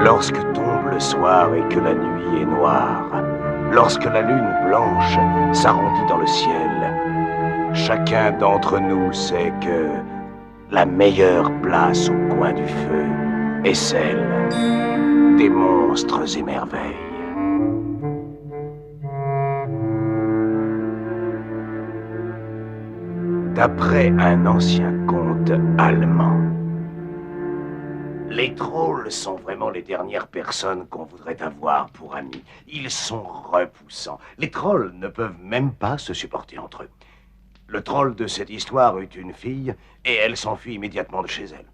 Lorsque tombe le soir et que la nuit est noire, lorsque la lune blanche s'arrondit dans le ciel, chacun d'entre nous sait que la meilleure place au coin du feu est celle des monstres et merveilles. D'après un ancien conte allemand, les trolls sont vraiment les dernières personnes qu'on voudrait avoir pour amis. Ils sont repoussants. Les trolls ne peuvent même pas se supporter entre eux. Le troll de cette histoire eut une fille et elle s'enfuit immédiatement de chez elle.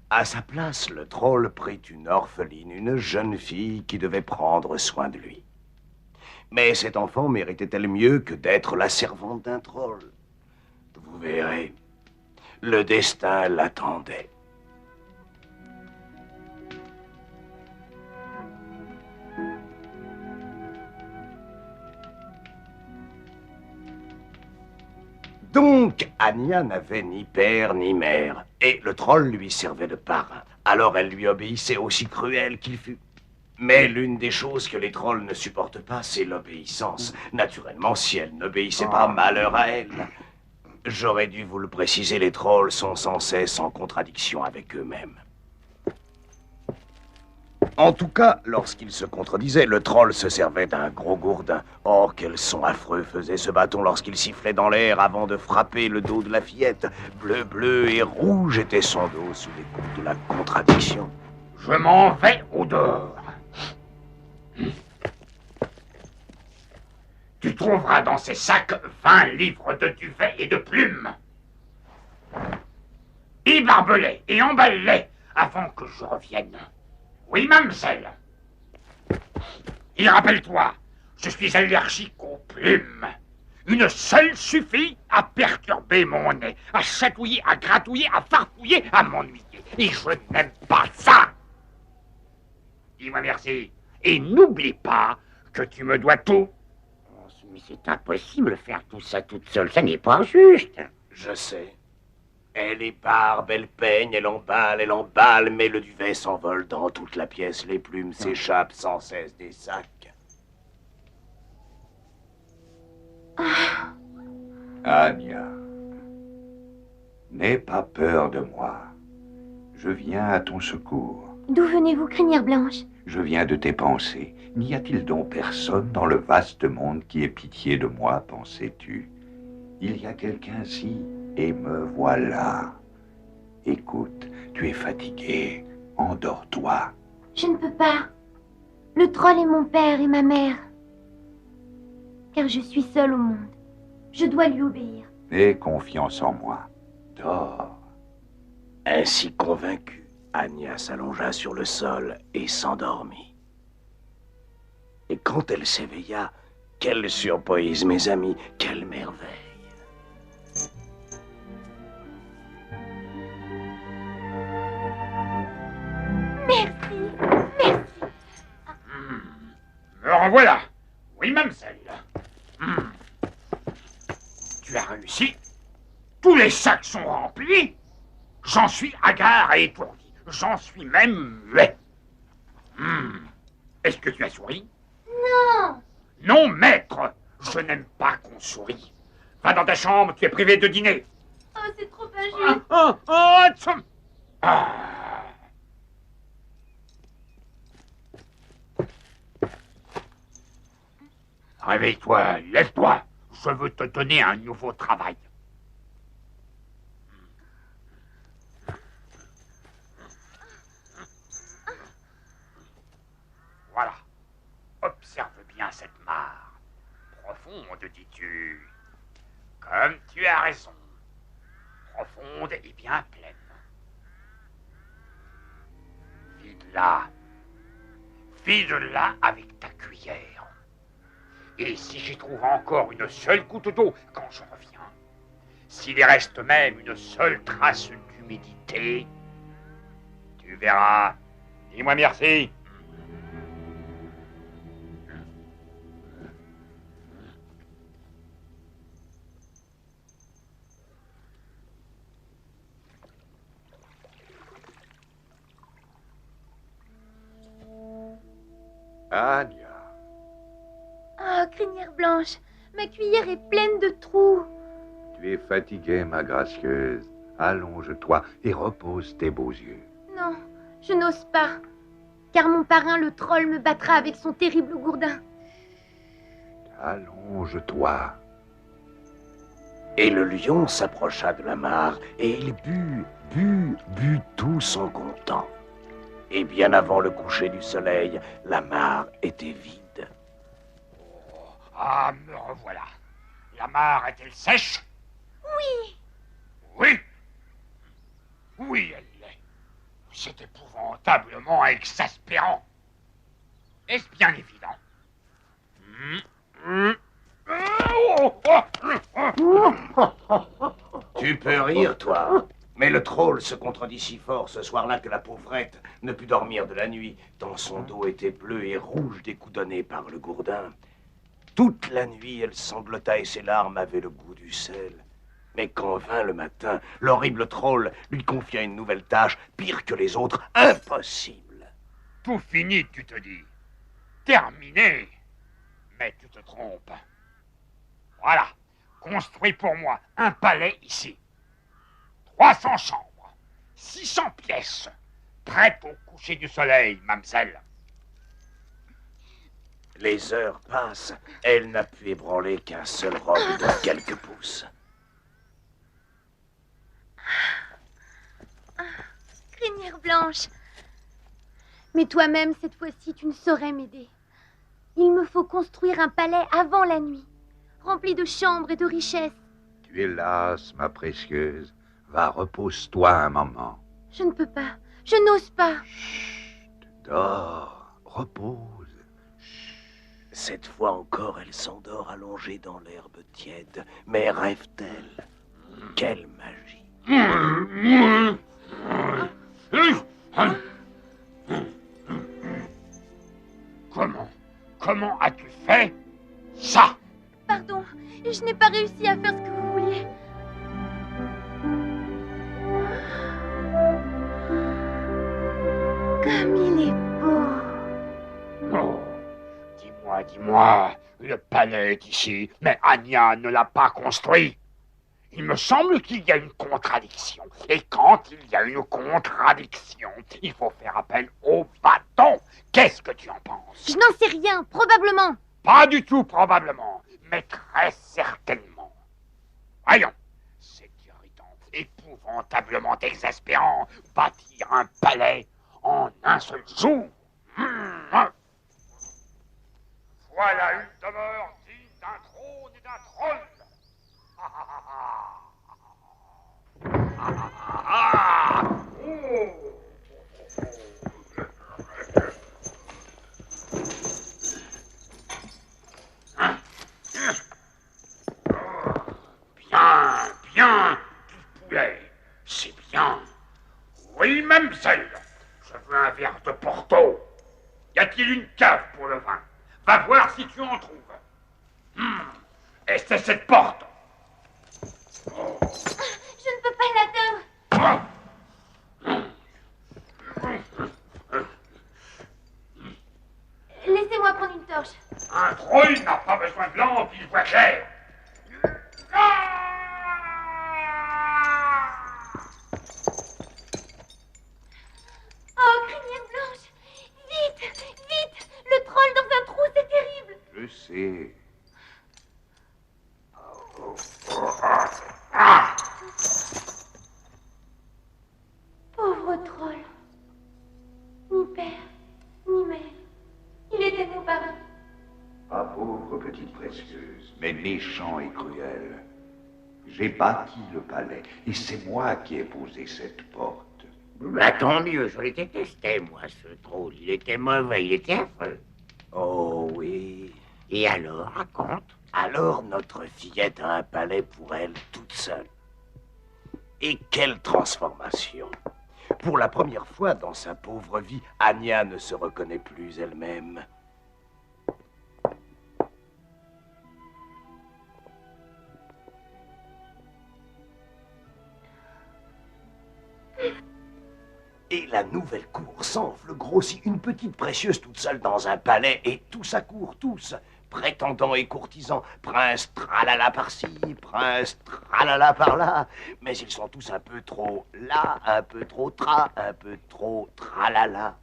À sa place, le troll prit une orpheline, une jeune fille qui devait prendre soin de lui. Mais cet enfant méritait-elle mieux que d'être la servante d'un troll? Vous verrez, le destin l'attendait. Donc, Anya n'avait ni père ni mère, et le troll lui servait de parrain. Alors elle lui obéissait aussi cruel qu'il fût. Mais l'une des choses que les trolls ne supportent pas, c'est l'obéissance. Naturellement, si elle n'obéissait pas, malheur à elle. J'aurais dû vous le préciser, les trolls sont sans cesse en contradiction avec eux-mêmes. En tout cas, lorsqu'ils se contredisaient, le troll se servait d'un gros gourdin. Oh, quel son affreux faisait ce bâton lorsqu'il sifflait dans l'air avant de frapper le dos de la fillette. Bleu, bleu et rouge était son dos sous les coups de la contradiction. Je m'en vais au dehors. Tu trouveras dans ces sacs 20 livres de duvet et de plumes. Ébarbe-les et emballe-les avant que je revienne. Oui, mademoiselle. Et rappelle-toi, je suis allergique aux plumes. Une seule suffit à perturber mon nez, à chatouiller, à gratouiller, à farfouiller, à m'ennuyer. Et je n'aime pas ça. Dis-moi merci. Et n'oublie pas que tu me dois tout. Mais c'est impossible de faire tout ça toute seule, ça n'est pas juste. Je sais. Elle ébarbe, elle peigne, elle emballe, mais le duvet s'envole dans toute la pièce. Les plumes s'échappent sans cesse des sacs. Anya, n'aie pas peur de moi. Je viens à ton secours. D'où venez-vous, crinière blanche? Je viens de tes pensées. N'y a-t-il donc personne dans le vaste monde qui ait pitié de moi, pensais-tu? Il y a quelqu'un ci, et me voilà. Écoute, tu es fatigué. Endors-toi. Je ne peux pas. Le troll est mon père et ma mère. Car je suis seule au monde. Je dois lui obéir. Aie confiance en moi. Dors. Ainsi convaincue, Anya s'allongea sur le sol et s'endormit. Et quand elle s'éveilla, quelle surprise, mes amis, quelle merveille! Merci. Me revoilà. Oui, mademoiselle. Tu as réussi. Tous les sacs sont remplis. J'en suis hagard et étourdi. J'en suis même muet. Est-ce que tu as souri? Non. Non, maître. Je n'aime pas qu'on sourie. Va dans ta chambre, tu es privé de dîner. Oh, c'est trop injuste. Réveille-toi, lève-toi. Je veux te donner un nouveau travail. Voilà. Observe bien cette mare. Profonde, dis-tu. Comme tu as raison. Profonde et bien pleine. Vide-la. Vide-la avec ta cuillère. Et si j'y trouve encore une seule goutte d'eau quand je reviens, s'il y reste même une seule trace d'humidité, tu verras. Dis-moi merci. Anya, Ah, crinière blanche, ma cuillère est pleine de trous. tu es fatiguée, ma gracieuse. Allonge-toi et repose tes beaux yeux. Non, je n'ose pas, car mon parrain le troll me battra avec son terrible gourdin. Allonge-toi. Et le lion s'approcha de la mare, et il but tout son content. Et bien avant le coucher du soleil, la mare était vide. Ah, me revoilà. La mare est-elle sèche? Oui, Oui. Oui, elle l'est. C'est épouvantablement exaspérant. Est-ce bien évident? Tu peux rire, toi. Mais le troll se contredit si fort ce soir-là que la pauvrette ne put dormir de la nuit, tant son dos était bleu et rouge des coups donnés par le gourdin. Toute la nuit, elle sanglota et ses larmes avaient le goût du sel. Mais quand vint le matin, l'horrible troll lui confia une nouvelle tâche, pire que les autres, impossible. Tout fini, tu te dis. Terminé. Mais tu te trompes. Voilà. Construis pour moi un palais ici. 300 chambres. 600 pièces. Prêtes au coucher du soleil, mamselle. Les heures passent, elle n'a pu ébranler qu'un seul roc de quelques pouces. crinière blanche. Mais toi-même, cette fois-ci, tu ne saurais m'aider. Il me faut construire un palais avant la nuit, rempli de chambres et de richesses. Tu es lasse, ma précieuse. Va, repose-toi un moment. Je ne peux pas, je n'ose pas. Dors, repose. Cette fois encore, elle s'endort allongée dans l'herbe tiède. Mais rêve-t-elle? Quelle magie! Comment as-tu fait ça? Pardon, je n'ai pas réussi à faire ce que vous vouliez. Comme il est beau. Oh, dis-moi, le palais est ici, mais Anya ne l'a pas construit. Il me semble qu'il y a une contradiction. Et quand il y a une contradiction, il faut faire appel au bâton. Qu'est-ce que tu en penses? Je n'en sais rien, probablement. Pas du tout probablement, mais très certainement. Voyons, c'est irritant, épouvantablement exaspérant, bâtir un palais en un seul jour. Voilà une demeure digne d'un trône et d'un trône. Bien, du poulet, c'est bien. Oui, mamselle, je veux un verre de Porto. Y a-t-il une cave pour le vin? Va voir si tu en trouves. Et c'est cette porte. Je ne peux pas l'atteindre. Laissez-moi prendre une torche. Un troll n'a pas besoin de lampe, il voit clair. Oh, crinière blanche! Vite! Vite! Le troll dans un trou, c'est terrible! Je sais. Pauvre troll. Ni père, ni mère. Il était nos parrains. Ah, pauvre petite précieuse, mais méchant et cruel. J'ai bâti le palais, et c'est moi qui ai posé cette porte. Bah, tant mieux, je le détestais, moi, ce troll. Il était mauvais, il était affreux. Oh oui. Et alors, raconte. Alors notre fillette a un palais pour elle toute seule. Et quelle transformation! Pour la première fois dans sa pauvre vie, Anya ne se reconnaît plus elle-même. Et la nouvelle cour s'enfle, grossit, une petite précieuse toute seule dans un palais, et tous accourent, tous, prétendants et courtisans, prince tralala par-ci, prince tralala par-là, mais ils sont tous un peu trop là, un peu trop un peu trop tralala.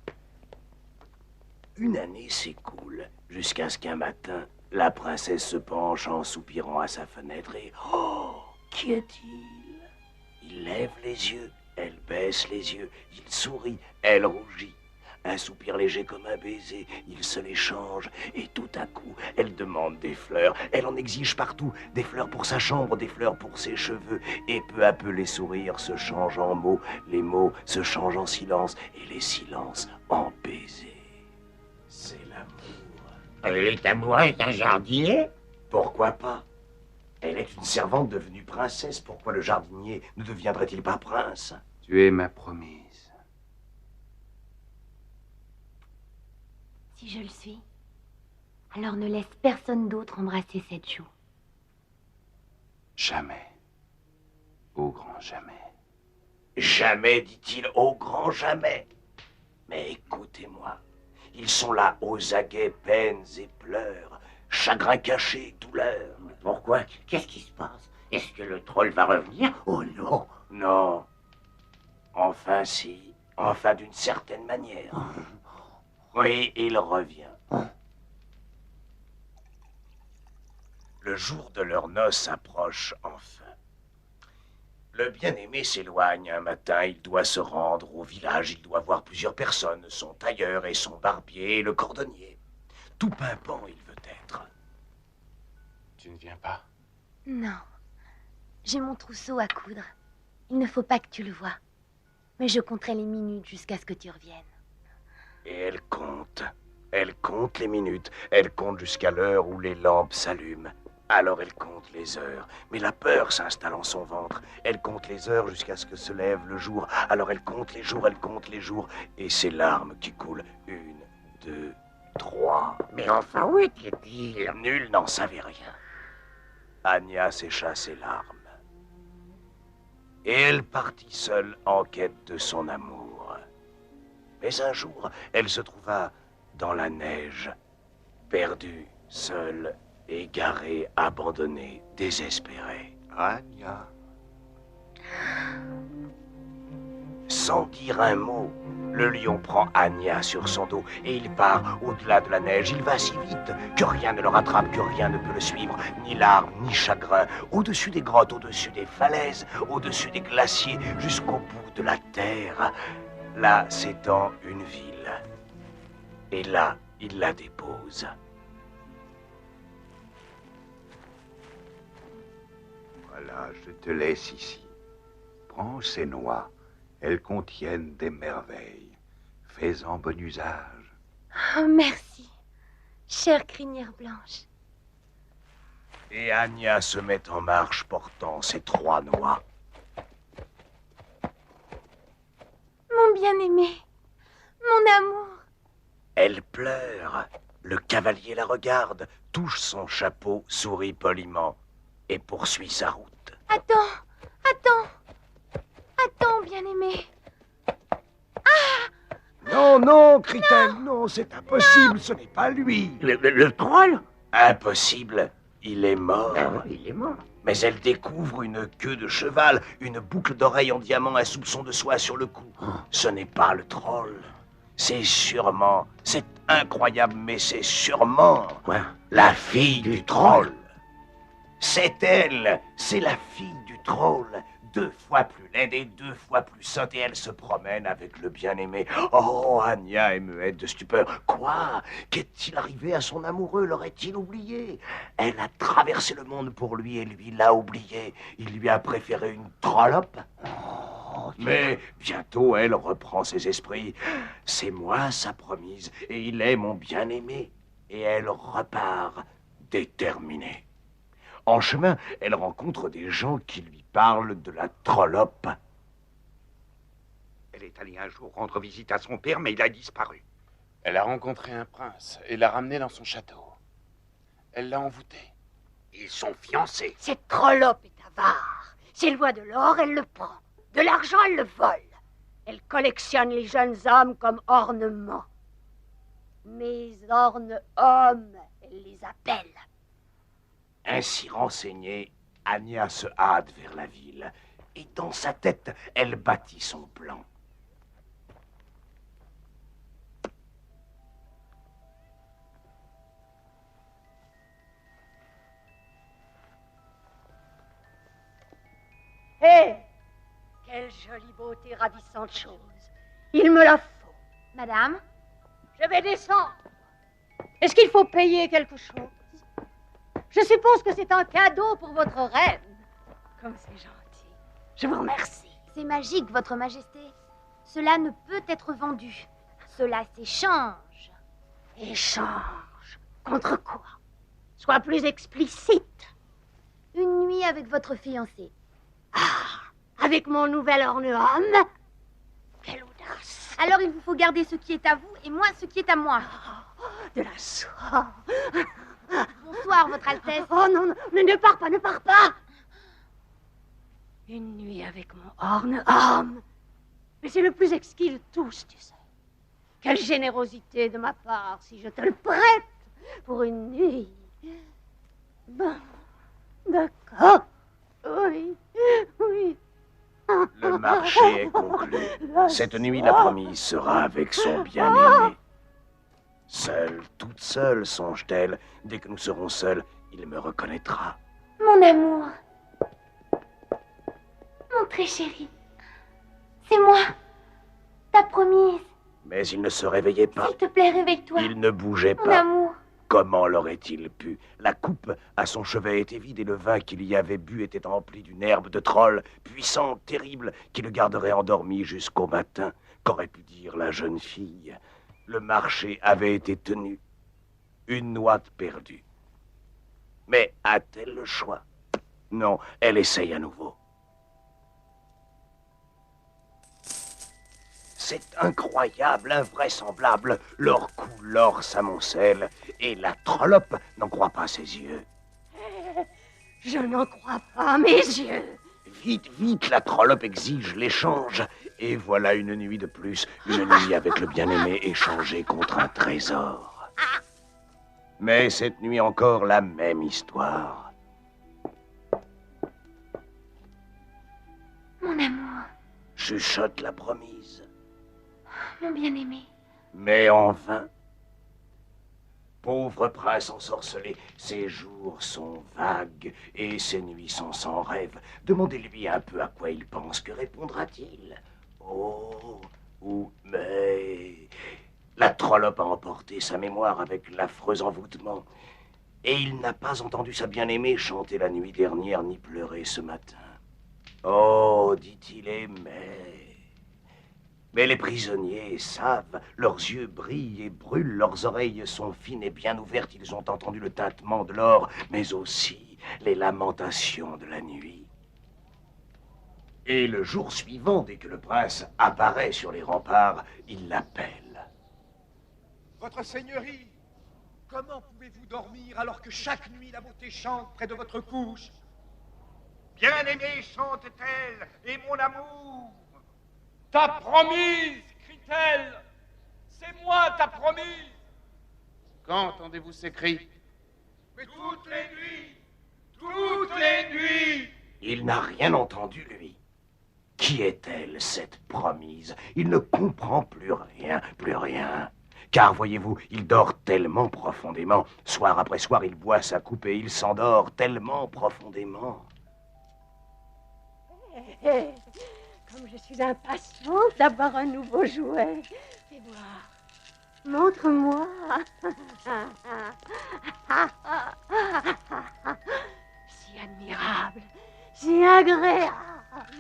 Une année s'écoule, jusqu'à ce qu'un matin, la princesse se penche en soupirant à sa fenêtre et... Oh, qu'y a-t-il? Il lève les yeux. Elle baisse les yeux, il sourit, elle rougit. Un soupir léger comme un baiser, il se l'échange. Et tout à coup, elle demande des fleurs. Elle en exige partout. Des fleurs pour sa chambre, des fleurs pour ses cheveux. Et peu à peu, les sourires se changent en mots. Les mots se changent en silence. Et les silences en baisers. C'est l'amour. Elle est amoureuse d'un jardinier? Pourquoi pas? Elle est une servante devenue princesse. Pourquoi le jardinier ne deviendrait-il pas prince? Tu es ma promise. Si je le suis, alors ne laisse personne d'autre embrasser cette joue. Jamais. Au grand jamais. Jamais, dit-il, au grand jamais. Mais écoutez-moi, ils sont là aux aguets, peines et pleurs, chagrin caché, douleur. Pourquoi? Qu'est-ce qui se passe? Est-ce que le troll va revenir? Oh non! Non. Enfin si, enfin d'une certaine manière. Oui, il revient. Le jour de leur noces approche enfin. Le bien-aimé s'éloigne un matin, il doit se rendre au village, il doit voir plusieurs personnes, son tailleur et son barbier et le cordonnier. Tout pimpant il veut être. Tu ne viens pas? Non. J'ai mon trousseau à coudre. Il ne faut pas que tu le vois. Mais je compterai les minutes jusqu'à ce que tu reviennes. Et elle compte les minutes, elle compte jusqu'à l'heure où les lampes s'allument. Alors elle compte les heures, mais la peur s'installe en son ventre. Elle compte les heures jusqu'à ce que se lève le jour. Alors elle compte les jours, et ses larmes qui coulent. 1, 2, 3. Mais enfin, où était-il? Nul n'en savait rien. Anya sécha ses larmes. Et elle partit seule en quête de son amour. Mais un jour, elle se trouva dans la neige, perdue, seule, égarée, abandonnée, désespérée. Anya, Sans dire un mot, le lion prend Anya sur son dos et il part au-delà de la neige. Il va si vite que rien ne le rattrape, que rien ne peut le suivre, ni larmes, ni chagrin. Au-dessus des grottes, au-dessus des falaises, au-dessus des glaciers, jusqu'au bout de la terre. Là s'étend une ville. Et là, il la dépose. voilà, je te laisse ici. Prends ces noix. Elles contiennent des merveilles. Fais-en bon usage. Oh, merci, chère crinière blanche. Et Anya se met en marche portant ses 3 noix. Mon bien-aimé, mon amour. Elle pleure. Le cavalier la regarde, touche son chapeau, sourit poliment et poursuit sa route. Attends, bien-aimé. Non, non, crie-t-elle, non, c'est impossible, ce n'est pas lui. Le troll? Impossible, il est mort. Ah oui, il est mort. Mais elle découvre une queue de cheval, une boucle d'oreille en diamant, un soupçon de soie sur le cou. Ce n'est pas le troll. C'est sûrement, c'est incroyable, mais c'est sûrement Quoi? la fille du troll. C'est elle, c'est la fille du troll. 2 fois plus laide et 2 fois plus sotte, et elle se promène avec le bien-aimé. Oh, Anya est muette de stupeur. Quoi? Qu'est-il arrivé à son amoureux? L'aurait-il oublié? Elle a traversé le monde pour lui et lui l'a oublié. Il lui a préféré une trollope. Mais bientôt elle reprend ses esprits. C'est moi sa promise, et il est mon bien-aimé. Et elle repart déterminée. En chemin, elle rencontre des gens qui lui parlent de la trollope. Elle est allée un jour rendre visite à son père, mais il a disparu. Elle a rencontré un prince et l'a ramené dans son château. Elle l'a envoûté. Ils sont fiancés. Cette trollope est avare. S'il voit de l'or, elle le prend. De l'argent, elle le vole. Elle collectionne les jeunes hommes comme ornements. Mes orne-hommes, elle les appelle. Ainsi renseignée, Anya se hâte vers la ville. Et dans sa tête, elle bâtit son plan. Hé! Quelle jolie beauté, ravissante chose. Il me la faut. Madame, Je vais descendre. Est-ce qu'il faut payer quelque chose? Je suppose que c'est un cadeau pour votre reine. Comme c'est gentil. Je vous remercie. c'est magique, Votre Majesté. Cela ne peut être vendu. Cela s'échange. Échange. Contre quoi? Sois plus explicite. Une nuit avec votre fiancé. Avec mon nouvel orne-homme? Quelle audace! Alors il vous faut garder ce qui est à vous et moi ce qui est à moi. De la soie. Bonsoir, Votre Altesse. Oh non, non, ne pars pas, ne pars pas! Une nuit avec mon orne-homme. Mais c'est le plus exquis de tous, tu sais. Quelle générosité de ma part si je te le prête pour une nuit. Bon, d'accord. Oui, oui. Le marché est conclu. Cette nuit, la promise sera avec son bien-aimé. Seule, toute seule, songe-t-elle. Dès que nous serons seuls, il me reconnaîtra. Mon amour. Mon très chéri. C'est moi. Ta promise. Mais il ne se réveillait pas. S'il te plaît, réveille-toi. Il ne bougeait Mon pas. amour. Comment l'aurait-il pu? La coupe à son chevet était vide et le vin qu'il y avait bu était rempli d'une herbe de troll, puissante, terrible, qui le garderait endormi jusqu'au matin. Qu'aurait pu dire la jeune fille? Le marché avait été tenu. Une noix perdue. Mais a-t-elle le choix? Non, elle essaye à nouveau. C'est incroyable, invraisemblable. L'or coule, l'or s'amoncelle. Et la trollope n'en croit pas ses yeux. Je n'en crois pas mes yeux. Vite, vite, la trollope exige l'échange. Et voilà une nuit de plus. Une nuit avec le bien-aimé échangée contre un trésor. Mais cette nuit encore, la même histoire. Mon amour. Chuchote la promise. Mon bien-aimé. Mais en vain. Pauvre prince ensorcelé, ses jours sont vagues et ses nuits sont sans rêve. Demandez-lui un peu à quoi il pense, que répondra-t-il? Oh, ou mais... La trollope a emporté sa mémoire avec l'affreux envoûtement. Et il n'a pas entendu sa bien-aimée chanter la nuit dernière ni pleurer ce matin. Oh, dit-il, mais les prisonniers savent, leurs yeux brillent et brûlent, leurs oreilles sont fines et bien ouvertes, ils ont entendu le tintement de l'or, mais aussi les lamentations de la nuit. Et le jour suivant, dès que le prince apparaît sur les remparts, il l'appelle. Votre Seigneurie, comment pouvez-vous dormir alors que chaque nuit la beauté chante près de votre couche? Bien-aimée chante-t-elle, et mon amour? Ta promise, crie-t-elle. C'est moi ta promise. Quand entendez-vous ces cris? Mais toutes les nuits, toutes les nuits. Il n'a rien entendu, lui. Qui est-elle, cette promise? Il ne comprend plus rien, plus rien. Car, voyez-vous, il dort tellement profondément. Soir après soir, il boit sa coupe et il s'endort tellement profondément. Comme je suis impatiente d'avoir un nouveau jouet. Fais voir. Montre-moi. Si admirable, si agréable.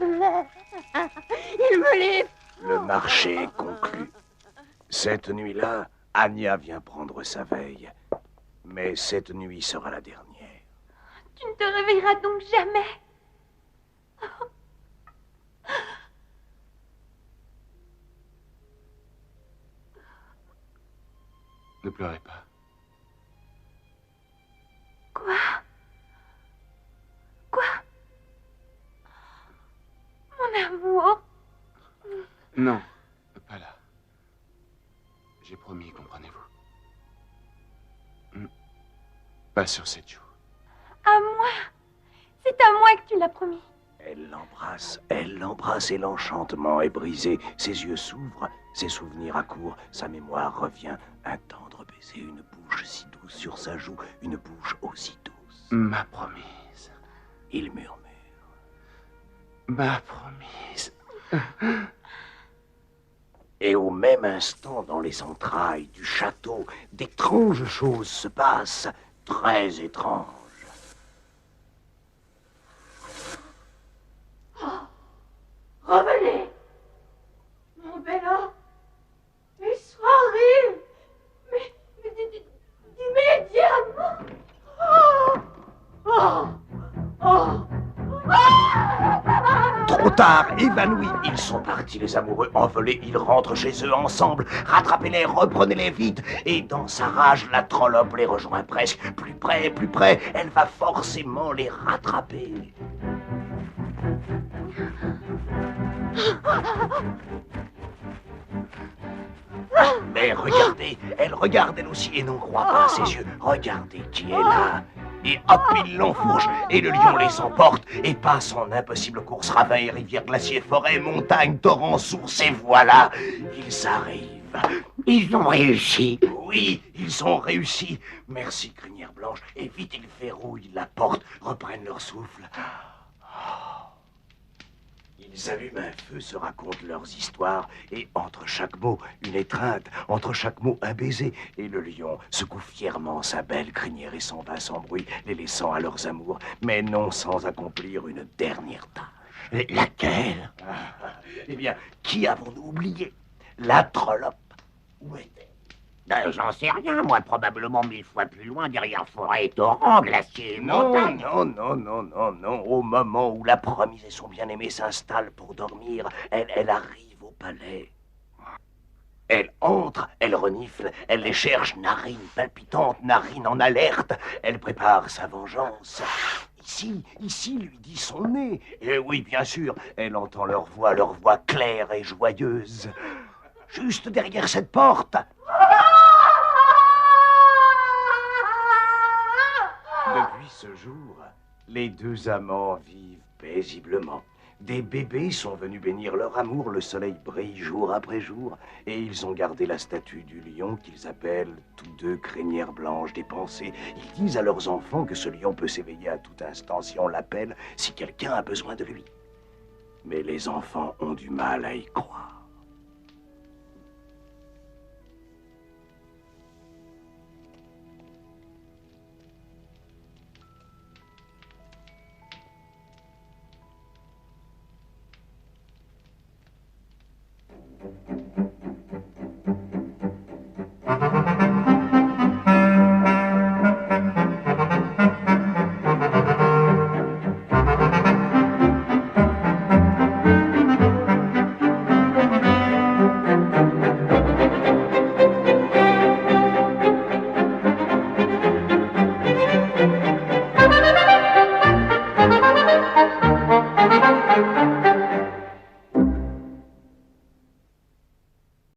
Il me les faut. Le marché est conclu. Cette nuit-là, Anya vient prendre sa veille. Mais cette nuit sera la dernière. Tu ne te réveilleras donc jamais. Ne pleurez pas. Quoi? Quoi? Mon amour. Non, pas là. J'ai promis, comprenez-vous? Pas sur cette joue. À moi. C'est à moi que tu l'as promis. Elle l'embrasse et l'enchantement est brisé. Ses yeux s'ouvrent, ses souvenirs accourent, sa mémoire revient. Un tendre baiser, une bouche si douce sur sa joue, une bouche aussi douce. Ma promise. Il murmure. Ma promise. Et au même instant, dans les entrailles du château, d'étranges choses se passent, très étranges. Revenez, mon bel homme, et soirée, mais immédiatement. Trop tard, évanouis, ils sont partis les amoureux envolés, ils rentrent chez eux ensemble. Rattrapez-les, reprenez-les vite. Et dans sa rage, la trollope les rejoint presque. Plus près, elle va forcément les rattraper. Mais regardez, elle regarde elle aussi et n'en croit pas à ses yeux. Regardez qui est là. Et hop, il l'enfourche, et le lion les emporte, et passe en impossible course, ravins et rivières, glaciers, forêts, montagnes, torrents, sources, et voilà, ils arrivent. Ils ont réussi. Oui, ils ont réussi. Merci, Crinière Blanche. Et vite, ils verrouillent la porte, reprennent leur souffle. Ils allument un feu, se racontent leurs histoires, et entre chaque mot, une étreinte, entre chaque mot, un baiser. Et le lion secoue fièrement sa belle crinière et s'en va sans bruit, les laissant à leurs amours, mais non sans accomplir une dernière tâche. Laquelle? Eh bien, qui avons-nous oublié? La trollope. Où est-elle? J'en sais rien, moi, probablement 1000 fois plus loin, derrière forêt et torrent, glacier et montagne. Non. Au moment où la promise et son bien-aimé s'installent pour dormir, elle arrive au palais. Elle entre, elle renifle, elle les cherche, narines palpitantes, narines en alerte. Elle prépare sa vengeance. Ici, lui dit son nez. Et oui, bien sûr, elle entend leur voix claire et joyeuse. Juste derrière cette porte. Depuis ce jour, les deux amants vivent paisiblement. Des bébés sont venus bénir leur amour, le soleil brille jour après jour, et ils ont gardé la statue du lion qu'ils appellent tous deux Crinière Blanche des pensées. Ils disent à leurs enfants que ce lion peut s'éveiller à tout instant si on l'appelle, si quelqu'un a besoin de lui. Mais les enfants ont du mal à y croire.